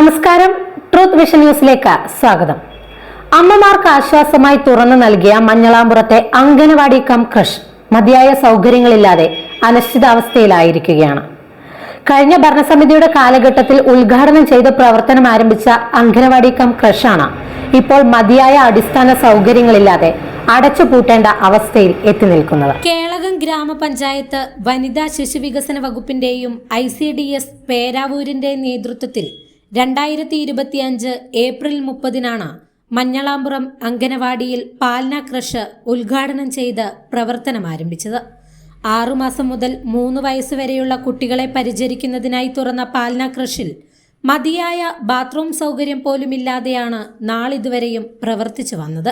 നമസ്കാരം, truth vision ന്യൂസിലേക്ക് സ്വാഗതം. അമ്മമാർക്ക് ആശ്വാസമായി തുറന്നു നൽകിയ മഞ്ഞളാമ്പുറത്തെ അംഗനവാടി കം ക്രഷ് മതിയായ സൗകര്യങ്ങളില്ലാതെ അനിശ്ചിതാവസ്ഥയിലായിരിക്കുകയാണ്. കഴിഞ്ഞ ഭരണസമിതിയുടെ കാലഘട്ടത്തിൽ ഉദ്ഘാടനം ചെയ്ത് പ്രവർത്തനം ആരംഭിച്ച അംഗനവാടി കം ക്രഷാണ് ഇപ്പോൾ മതിയായ അടിസ്ഥാന സൗകര്യങ്ങളില്ലാതെ അടച്ചുപൂട്ടേണ്ട അവസ്ഥയിൽ എത്തി നിൽക്കുന്നത്. കേളകം ഗ്രാമപഞ്ചായത്ത് വനിതാ ശിശുവികസന വകുപ്പിന്റെയും ICDS പേരാവൂരിന്റെ നേതൃത്വത്തിൽ 2025 ഏപ്രിൽ 30 മഞ്ഞളാമ്പുറം അംഗനവാടിയിൽ പാൽന ക്രഷ് ഉദ്ഘാടനം ചെയ്ത് പ്രവർത്തനം ആരംഭിച്ചത്. 6 മാസം മുതൽ 3 വയസ്സുവരെയുള്ള കുട്ടികളെ പരിചരിക്കുന്നതിനായി തുറന്ന പാൽന ക്രഷിൽ മതിയായ ബാത്റൂം സൗകര്യം പോലുമില്ലാതെയാണ് നാളിതുവരെയും പ്രവർത്തിച്ചു വന്നത്.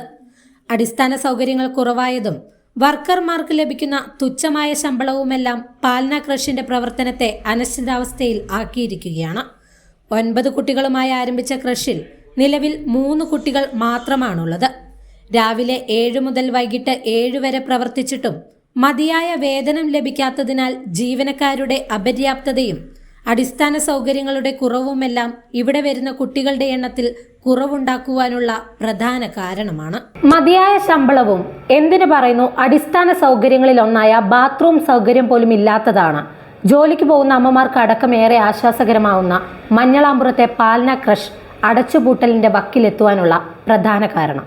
അടിസ്ഥാന സൗകര്യങ്ങൾ കുറവായതും വർക്കർമാർക്ക് ലഭിക്കുന്ന തുച്ഛമായ ശമ്പളവുമെല്ലാം പാൽന ക്രഷിന്റെ പ്രവർത്തനത്തെ അനിശ്ചിതാവസ്ഥയിൽ ആക്കിയിരിക്കുകയാണ്. 9 കുട്ടികളുമായി ആരംഭിച്ച ക്രഷിൽ നിലവിൽ 3 കുട്ടികൾ മാത്രമാണുള്ളത്. രാവിലെ 7 മുതൽ വൈകിട്ട് 7 വരെ പ്രവർത്തിച്ചിട്ടും മതിയായ വേതനം ലഭിക്കാത്തതിനാൽ ജീവനക്കാരുടെ അപര്യാപ്തതയും അടിസ്ഥാന സൗകര്യങ്ങളുടെ കുറവുമെല്ലാം ഇവിടെ വരുന്ന കുട്ടികളുടെ എണ്ണത്തിൽ കുറവുണ്ടാക്കുവാനുള്ള പ്രധാന കാരണമാണ്. മതിയായ ശമ്പളവും എന്തിനു പറയുന്നു അടിസ്ഥാന സൗകര്യങ്ങളിൽ ഒന്നായ ബാത്റൂം സൗകര്യം പോലും ഇല്ലാത്തതാണ് ജോലിക്ക് പോകുന്ന അമ്മമാർക്ക് അടക്കം ഏറെ ആശ്വാസകരമാവുന്ന മഞ്ഞളാമ്പുറത്തെ പാൽന ക്രഷ് അടച്ചുപൂട്ടലിന്റെ വക്കിലെത്തുവാനുള്ള പ്രധാന കാരണം.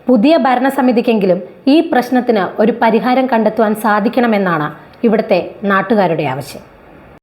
പുതിയ ഭരണസമിതിക്കെങ്കിലും ഈ പ്രശ്നത്തിന് ഒരു പരിഹാരം കണ്ടെത്തുവാൻ സാധിക്കണമെന്നാണ് ഇവിടുത്തെ നാട്ടുകാരുടെ ആവശ്യം.